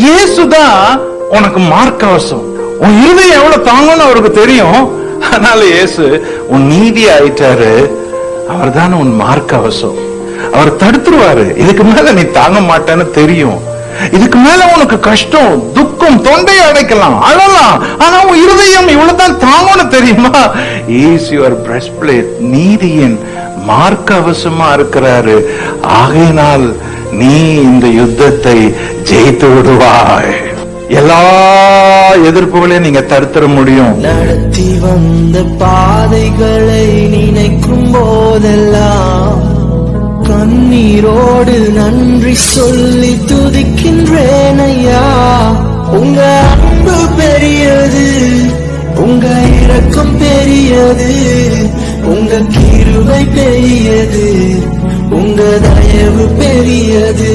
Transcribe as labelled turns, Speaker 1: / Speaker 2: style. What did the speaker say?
Speaker 1: இயேசுதான் உனக்கு மார்க்கவசம். உன் இருதயம் எவ்வளவு தாங்கன்னு அவருக்கு தெரியும். அதனால இயேசு உன் நீதி ஆயிட்டாரு. அவர் தானே உன் மார்க்கவசம். அவர் தடுத்துருவாரு. இதுக்கு மேல நீ தாங்க மாட்டேன்னு தெரியும். இதுக்கு மேல உனக்கு கஷ்டம், துக்கம், தொண்டையை அடைக்கலாம், அழலாம். ஆனா உன் இருதயம் இவ்வளவுதான் தாங்கன்னு தெரியுமா? Is your breastplate. நீதியின் மார்க்க அவசமா இருக்கிறாரு. ஆகையினால் நீ இந்த யுத்தத்தை ஜெயித்து விடுவாய். எல்லா எதிர்ப்புகளையும் நீங்க தடுத்துட முடியும்.
Speaker 2: நடத்தி வந்த பாதைகளை நினைக்கும் போதெல்லாம் கண்ணீரோடு நன்றி சொல்லி துதிக்கின்றேன் ஐயா. உங்க அன்பு பெரியது, உங்க இரக்கம் பெரியது, உங்க கிருபை பெரியது, உங்க தயவு பெரியது.